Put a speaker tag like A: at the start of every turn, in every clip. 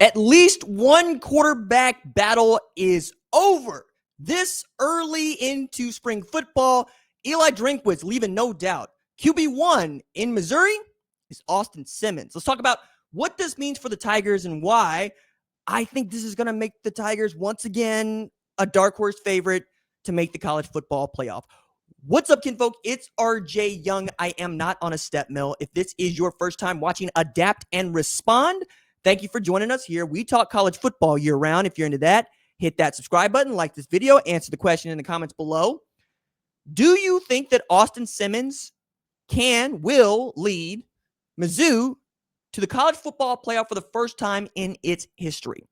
A: At least one quarterback battle is over. This early into spring football, Eli Drinkwitz leaving no doubt. QB1 in Missouri is Austin Simmons. Let's talk about what this means for the Tigers and why I think this is going to make the Tigers once again a dark horse favorite to make the college football playoff. What's up, kinfolk? It's RJ Young. I am not on a step mill. If this is your first time watching Adapt and Respond, thank you for joining us here. We talk college football year round. If you're into that, hit that subscribe button, like this video, answer the question in the comments below. Do you think that Austin Simmons will lead Mizzou to the college football playoff for the first time in its history?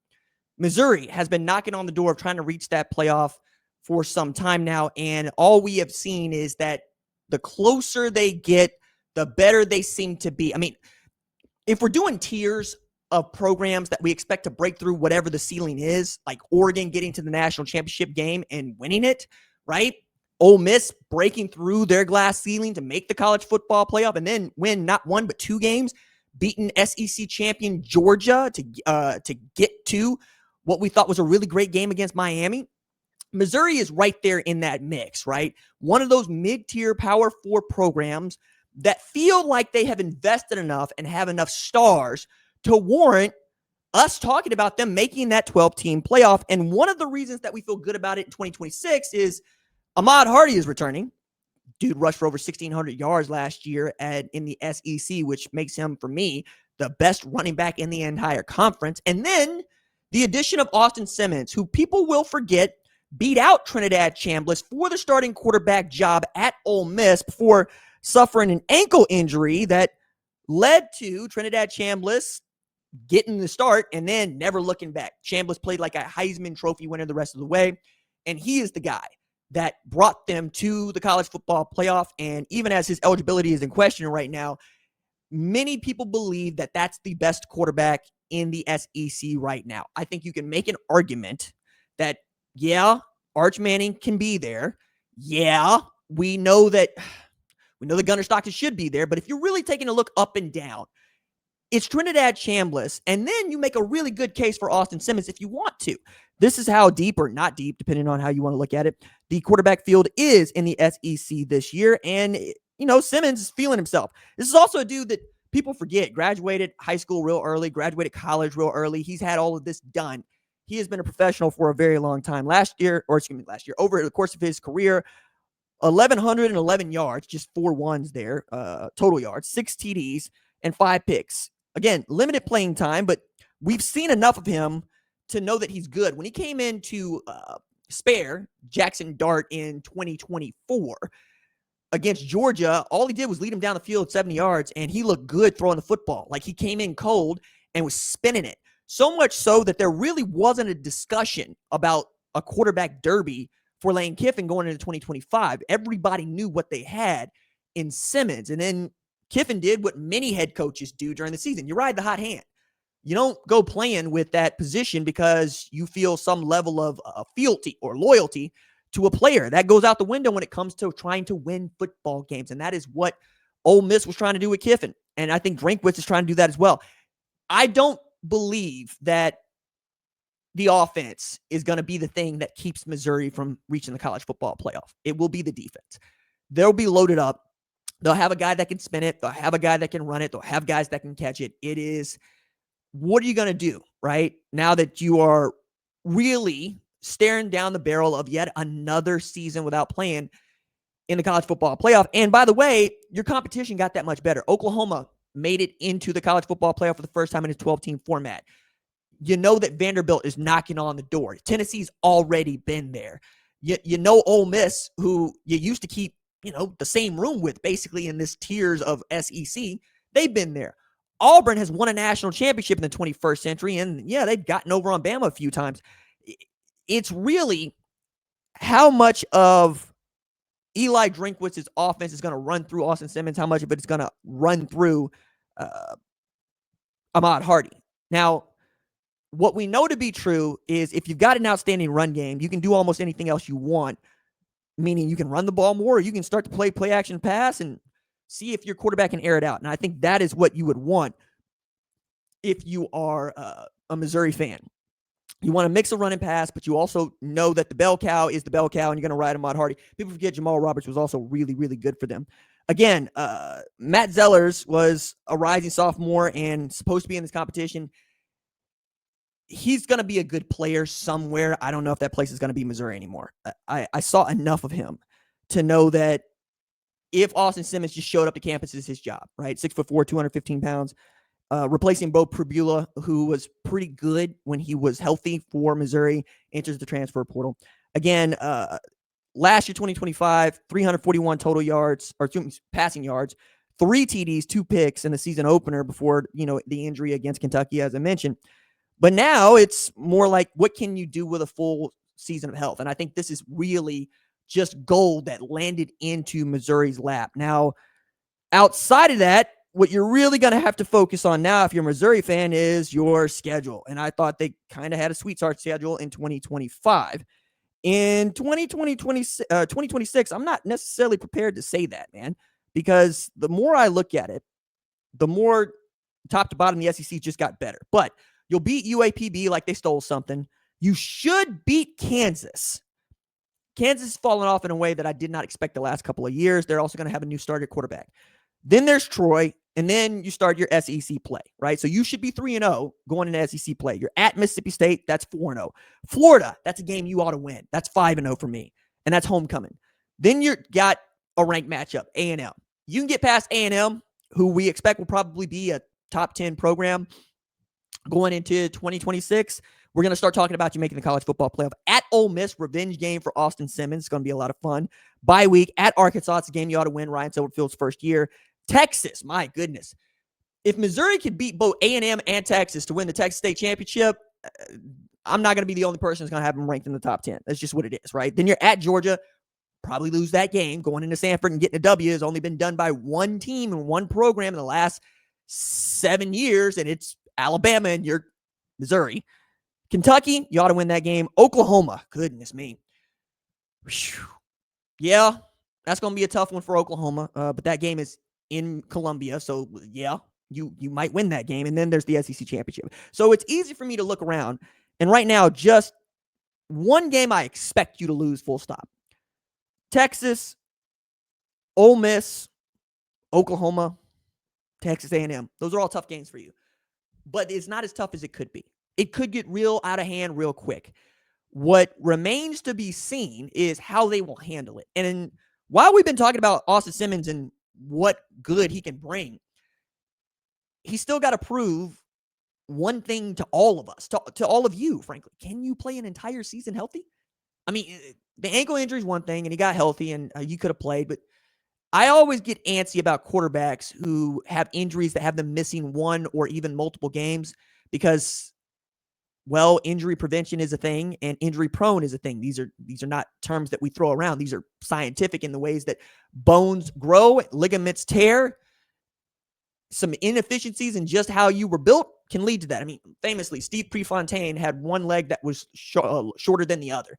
A: Missouri has been knocking on the door of trying to reach that playoff for some time now, and all we have seen is that the closer they get, the better they seem to be. I mean, if we're doing tiers of programs that we expect to break through whatever the ceiling is, like Oregon getting to the national championship game and winning it, right? Ole Miss breaking through their glass ceiling to make the college football playoff and then win not one but two games, beating SEC champion Georgia to get to what we thought was a really great game against Miami. Missouri is right there in that mix, right? One of those mid-tier Power 4 programs that feel like they have invested enough and have enough stars to warrant us talking about them making that 12-team playoff. And one of the reasons that we feel good about it in 2026 is Ahmad Hardy is returning. Dude rushed for over 1,600 yards last year in the SEC, which makes him, for me, the best running back in the entire conference. And then the addition of Austin Simmons, who people will forget beat out Trinidad Chambliss for the starting quarterback job at Ole Miss before suffering an ankle injury that led to Trinidad Chambliss getting the start and then never looking back. Chambliss played like a Heisman Trophy winner the rest of the way, and he is the guy that brought them to the college football playoff. And even as his eligibility is in question right now, many people believe that that's the best quarterback in the SEC right now. I think you can make an argument that, yeah, Arch Manning can be there. Yeah, we know the Gunnar Stockton should be there. But if you're really taking a look up and down, it's Trinidad Chambliss. And then you make a really good case for Austin Simmons if you want to. This is how deep or not deep, depending on how you want to look at it, the quarterback field is in the SEC this year. And, Simmons is feeling himself. This is also a dude that people forget, graduated high school real early, graduated college real early. He's had all of this done. He has been a professional for a very long time. Last year, over the course of his career, 1,111 yards, just 4 ones there, total yards, 6 TDs, and 5 picks. Again, limited playing time, but we've seen enough of him to know that he's good. When he came into spare Jaxson Dart in 2024 against Georgia, all he did was lead him down the field 70 yards, and he looked good throwing the football. Like, he came in cold and was spinning it. So much so that there really wasn't a discussion about a quarterback derby for Lane Kiffin going into 2025. Everybody knew what they had in Simmons. And then Kiffin did what many head coaches do during the season. You ride the hot hand. You don't go playing with that position because you feel some level of fealty or loyalty to a player. That goes out the window when it comes to trying to win football games. And that is what Ole Miss was trying to do with Kiffin. And I think Drinkwitz is trying to do that as well. I don't believe that the offense is going to be the thing that keeps Missouri from reaching the college football playoff. It will be the defense. They'll be loaded up. They'll have a guy that can spin it. They'll have a guy that can run it. They'll have guys that can catch it. It is, what are you going to do, right? Now that you are really staring down the barrel of yet another season without playing in the college football playoff. And by the way, your competition got that much better. Oklahoma made it into the college football playoff for the first time in a 12-team format. You know that Vanderbilt is knocking on the door. Tennessee's already been there. You know Ole Miss, who you used to keep, the same room with basically in this tiers of SEC, they've been there. Auburn has won a national championship in the 21st century, and yeah, they've gotten over on Bama a few times. It's really how much of Eli Drinkwitz's offense is going to run through Austin Simmons, how much of it is going to run through Ahmad Hardy. Now, what we know to be true is if you've got an outstanding run game, you can do almost anything else you want, meaning you can run the ball more, or you can start to play action pass and see if your quarterback can air it out. And I think that is what you would want if you are a Missouri fan. You want to mix a run and pass, but you also know that the bell cow is the bell cow, and you're going to ride Ahmad Hardy. People forget Jamal Roberts was also really, really good for them. Again, Matt Zellers was a rising sophomore and supposed to be in this competition. He's going to be a good player somewhere. I don't know if that place is going to be Missouri anymore. I saw enough of him to know that if Austin Simmons just showed up to campus, it's his job, right? 6'4", 215 pounds. Replacing Bo Pribula, who was pretty good when he was healthy for Missouri, enters the transfer portal. Again, last year, 2025, 341 total yards, or passing yards, 3 TDs, 2 picks in the season opener before, the injury against Kentucky, as I mentioned. But now it's more like, what can you do with a full season of health? And I think this is really just gold that landed into Missouri's lap. Now, outside of that, what you're really going to have to focus on now, if you're a Missouri fan, is your schedule. And I thought they kind of had a sweetheart schedule in 2025. In 2026, I'm not necessarily prepared to say that, man, because the more I look at it, the more top to bottom the SEC just got better. But you'll beat UAPB like they stole something. You should beat Kansas. Kansas has fallen off in a way that I did not expect the last couple of years. They're also going to have a new starter quarterback. Then there's Troy, and then you start your SEC play, right? So you should be 3-0 going into SEC play. You're at Mississippi State, that's 4-0. Florida, that's a game you ought to win. That's 5-0 for me, and that's homecoming. Then you got a ranked matchup, A&M. You can get past A&M, who we expect will probably be a top 10 program going into 2026. We're going to start talking about you making the college football playoff. At Ole Miss, revenge game for Austin Simmons. It's going to be a lot of fun. Bye week at Arkansas. It's a game you ought to win. Ryan Silverfield's first year. Texas, my goodness. If Missouri could beat both A&M and Texas to win the Texas State Championship, I'm not going to be the only person who's going to have them ranked in the top 10. That's just what it is, right? Then you're at Georgia. Probably lose that game. Going into Sanford and getting a W has only been done by one team and one program in the last 7 years, and it's Alabama and you're Missouri. Kentucky, you ought to win that game. Oklahoma, goodness me. Whew. Yeah, that's going to be a tough one for Oklahoma, but that game is in Columbia, so yeah, you might win that game. And then there's the SEC Championship. So it's easy for me to look around, and right now, just one game I expect you to lose, full stop. Texas, Ole Miss, Oklahoma, Texas A&M. Those are all tough games for you, but it's not as tough as it could be. It could get real out of hand real quick. What remains to be seen is how they will handle it. And while we've been talking about Austin Simmons and what good he can bring, he's still got to prove one thing to all of us, to all of you, frankly. Can you play an entire season healthy? I mean, the ankle injury is one thing, and he got healthy, and you could have played, but I always get antsy about quarterbacks who have injuries that have them missing one or even multiple games because, well, injury prevention is a thing and injury prone is a thing. These are not terms that we throw around. These are scientific in the ways that bones grow, ligaments tear. Some inefficiencies in just how you were built can lead to that. I mean, famously, Steve Prefontaine had one leg that was shorter than the other.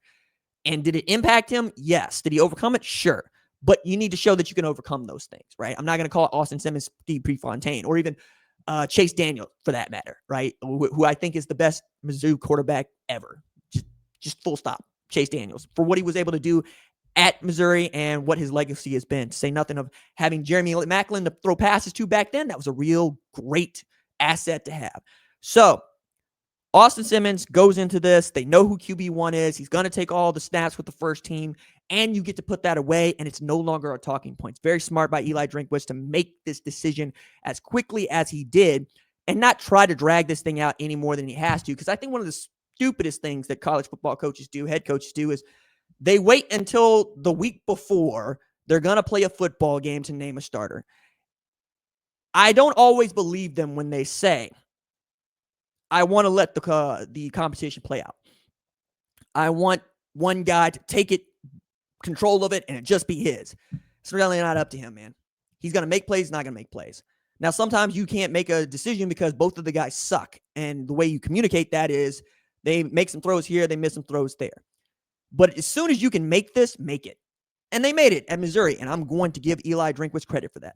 A: And did it impact him? Yes. Did he overcome it? Sure. But you need to show that you can overcome those things, right? I'm not going to call Austin Simmons Steve Prefontaine or even Chase Daniel for that matter, right? Who I think is the best Mizzou quarterback ever. Just full stop. Chase Daniels for what he was able to do at Missouri and what his legacy has been. To say nothing of having Jeremy Maclin to throw passes to back then. That was a real great asset to have. So Austin Simmons goes into this. They know who QB1 is. He's going to take all the snaps with the first team, and you get to put that away, and it's no longer a talking point. It's very smart by Eli Drinkwitz to make this decision as quickly as he did and not try to drag this thing out any more than he has to, because I think one of the stupidest things that college football coaches do, head coaches do, is they wait until the week before they're going to play a football game to name a starter. I don't always believe them when they say, I want to let the competition play out. I want one guy to take control of it, and it just be his. It's really not up to him, man. He's going to make plays, not going to make plays. Now, sometimes you can't make a decision because both of the guys suck, and the way you communicate that is they make some throws here, they miss some throws there. But as soon as you can make this, make it. And they made it at Missouri, and I'm going to give Eli Drinkwitz credit for that.